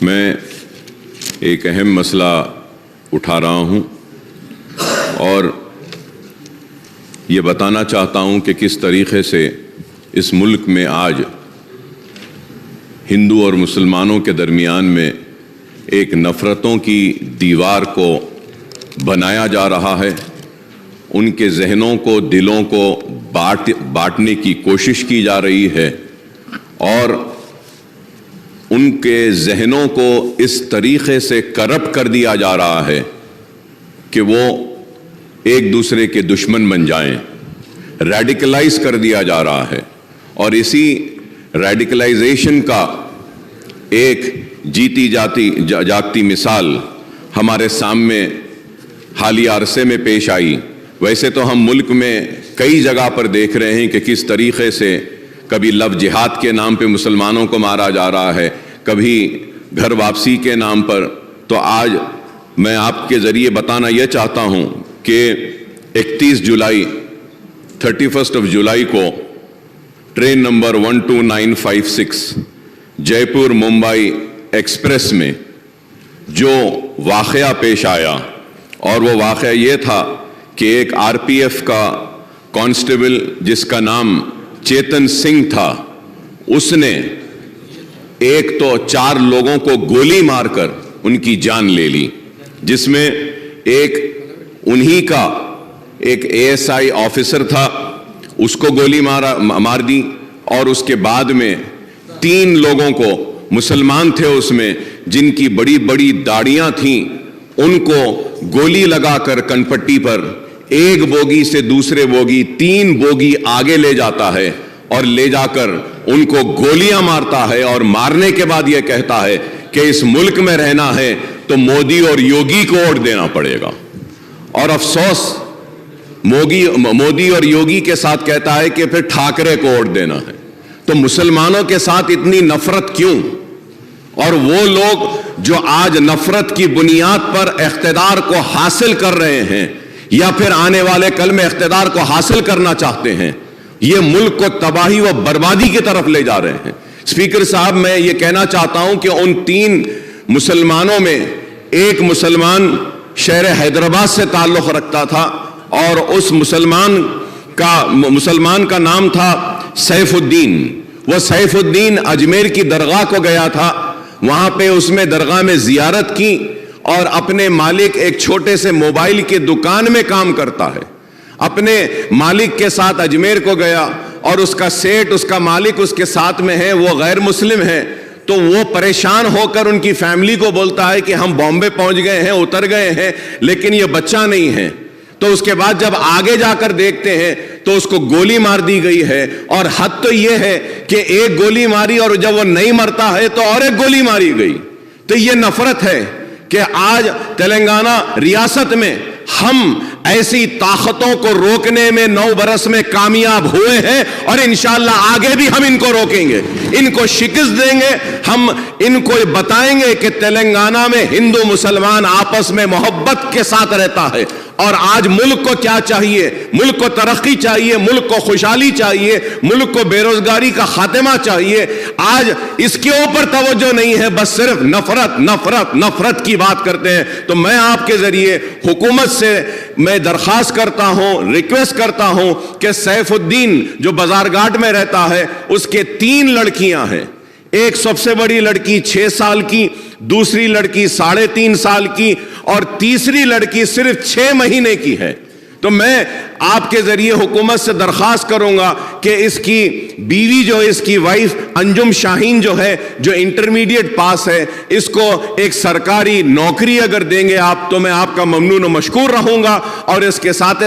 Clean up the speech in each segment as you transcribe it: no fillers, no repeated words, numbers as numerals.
میں ایک اہم مسئلہ اٹھا رہا ہوں اور یہ بتانا چاہتا ہوں کہ کس طریقے سے اس ملک میں آج ہندو اور مسلمانوں کے درمیان میں ایک نفرتوں کی دیوار کو بنایا جا رہا ہے، ان کے ذہنوں کو، دلوں کو بانٹنے کی کوشش کی جا رہی ہے اور ان کے ذہنوں کو اس طریقے سے کرپٹ کر دیا جا رہا ہے کہ وہ ایک دوسرے کے دشمن بن جائیں، ریڈیکلائز کر دیا جا رہا ہے۔ اور اسی ریڈیکلائزیشن کا ایک جیتی جاگتی مثال ہمارے سامنے حالیہ عرصے میں پیش آئی۔ ویسے تو ہم ملک میں کئی جگہ پر دیکھ رہے ہیں کہ کس طریقے سے کبھی لو جہاد کے نام پہ مسلمانوں کو مارا جا رہا ہے، کبھی گھر واپسی کے نام پر۔ تو آج میں آپ کے ذریعے بتانا یہ چاہتا ہوں کہ 31 جولائی 31 جولائی کو ٹرین نمبر 12956 جے پور ممبئی ایکسپریس میں جو واقعہ پیش آیا، اور وہ واقعہ یہ تھا کہ ایک RPF کا کانسٹیبل جس کا نام چیتن سنگھ تھا، اس نے ایک تو 4 لوگوں کو گولی مار کر ان کی جان لے لی، جس میں ایک انہی کا ایک ASI آفیسر تھا، اس کو گولی مار دی، اور اس کے بعد میں 3 لوگوں کو، مسلمان تھے اس میں، جن کی بڑی بڑی داڑیاں تھیں، ان کو گولی لگا کر کنپٹی پر ایک بوگی سے دوسرے بوگی 3 بوگی آگے لے جاتا ہے اور لے جا کر ان کو گولیاں مارتا ہے، اور مارنے کے بعد یہ کہتا ہے کہ اس ملک میں رہنا ہے تو مودی اور یوگی کو ووٹ دینا پڑے گا۔ اور افسوس مودی اور یوگی کے ساتھ کہتا ہے کہ پھر ٹھاکرے کو ووٹ دینا ہے۔ تو مسلمانوں کے ساتھ اتنی نفرت کیوں؟ اور وہ لوگ جو آج نفرت کی بنیاد پر اقتدار کو حاصل کر رہے ہیں یا پھر آنے والے کل میں اقتدار کو حاصل کرنا چاہتے ہیں، یہ ملک کو تباہی و بربادی کی طرف لے جا رہے ہیں۔ اسپیکر صاحب، میں یہ کہنا چاہتا ہوں کہ ان 3 مسلمانوں میں ایک مسلمان شہر حیدرآباد سے تعلق رکھتا تھا، اور اس مسلمان کا نام تھا سیف الدین۔ وہ سیف الدین اجمیر کی درگاہ کو گیا تھا، وہاں پہ اس میں درگاہ میں زیارت کی، اور اپنے مالک ایک چھوٹے سے موبائل کی دکان میں کام کرتا ہے، اپنے مالک کے ساتھ اجمیر کو گیا، اور اس کا سیٹ، اس کا مالک اس کے ساتھ میں ہے، وہ غیر مسلم ہے۔ تو وہ پریشان ہو کر ان کی فیملی کو بولتا ہے کہ ہم بامبے پہنچ گئے ہیں، اتر گئے ہیں، لیکن یہ بچہ نہیں ہے۔ تو اس کے بعد جب آگے جا کر دیکھتے ہیں تو اس کو گولی مار دی گئی ہے، اور حد تو یہ ہے کہ ایک گولی ماری، اور جب وہ نہیں مرتا ہے تو اور ایک گولی ماری گئی۔ تو یہ نفرت ہے کہ آج تلنگانہ ریاست میں ہم ایسی طاقتوں کو روکنے میں 9 برس میں کامیاب ہوئے ہیں، اور انشاءاللہ آگے بھی ہم ان کو روکیں گے، ان کو شکست دیں گے۔ ہم ان کو بتائیں گے کہ تلنگانہ میں ہندو مسلمان آپس میں محبت کے ساتھ رہتا ہے، اور آج ملک کو کیا چاہیے؟ ملک کو ترقی چاہیے، ملک کو خوشحالی چاہیے، ملک کو بے روزگاری کا خاتمہ چاہیے۔ آج اس کے اوپر توجہ نہیں ہے، بس صرف نفرت نفرت نفرت کی بات کرتے ہیں۔ تو میں آپ کے ذریعے حکومت سے میں درخواست کرتا ہوں، ریکویسٹ کرتا ہوں کہ سیف الدین جو بازار گھاٹ میں رہتا ہے، اس کے 3 لڑکیاں ہیں، ایک سب سے بڑی لڑکی 6 سال کی، دوسری لڑکی 3.5 سال کی، اور تیسری لڑکی صرف 6 مہینے کی ہے۔ تو میں آپ کے ذریعے حکومت سے درخواست کروں گا کہ اس کی بیوی جو اس کی وائف انجم شاہین جو ہے، جو انٹرمیڈیٹ پاس ہے، اس کو ایک سرکاری نوکری اگر دیں گے آپ، تو میں آپ کا ممنون و مشکور رہوں گا۔ اور اس کے ساتھ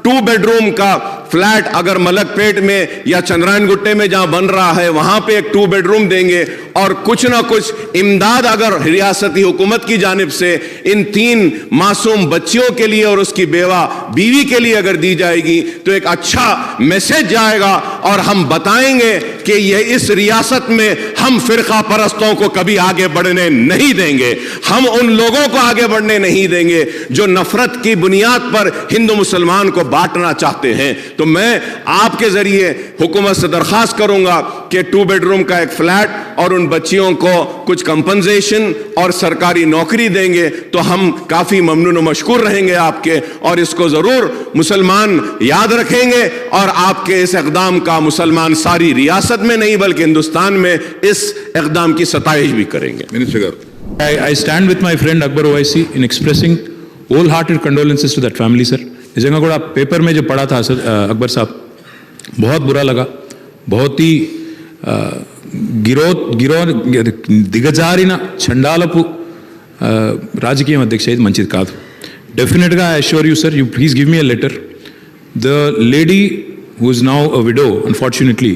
2 بیڈ روم کا فلیٹ اگر ملک پیٹ میں یا چندرائن گٹے میں جہاں بن رہا ہے، وہاں پہ ایک 2 بیڈ روم دیں گے، اور کچھ نہ کچھ امداد اگر ریاستی حکومت کی جانب سے ان 3 معصوم بچیوں کے لیے اور اس کی بیوی کے لیے اگر دی جائے گی تو ایک اچھا میسج جائے گا، اور ہم بتائیں گے کہ یہ اس ریاست میں ہم فرقہ پرستوں کو کبھی آگے بڑھنے نہیں دیں گے، ہم ان لوگوں کو آگے بڑھنے نہیں دیں گے جو نفرت کی بنیاد پر ہندو مسلمان کو بانٹنا چاہتے ہیں۔ تو میں آپ کے ذریعے حکومت سے درخواست کروں گا کہ 2 بیڈروم کا ایک فلیٹ اور ان بچیوں کو کچھ کمپنسیشن اور سرکاری نوکری دیں گے تو ہم کافی ممنون و مشکور رہیں گے آپ کے, اور اس کو ضرور مسلمان یاد رکھیں گے, اور آپ کے اس اقدام کا مسلمان ساری ریاست میں نہیں بلکہ ہندوستان میں اس اقدام کی ستائش بھی کریں گے. I stand with my friend Akbar Owaisi in expressing wholehearted condolences to that family, sir. نجنگا گوڑا پیپر میں جو پڑھا تھا اکبر صاحب, بہت برا لگا. بہت ہی దిగజారిన చండాలపు రాజకీయం అధ్యక్ష ఇది మంచిది కాదు. డెఫినెట్గా I assure you sir, you please give me a letter. The lady who is now a widow, unfortunately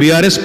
BRS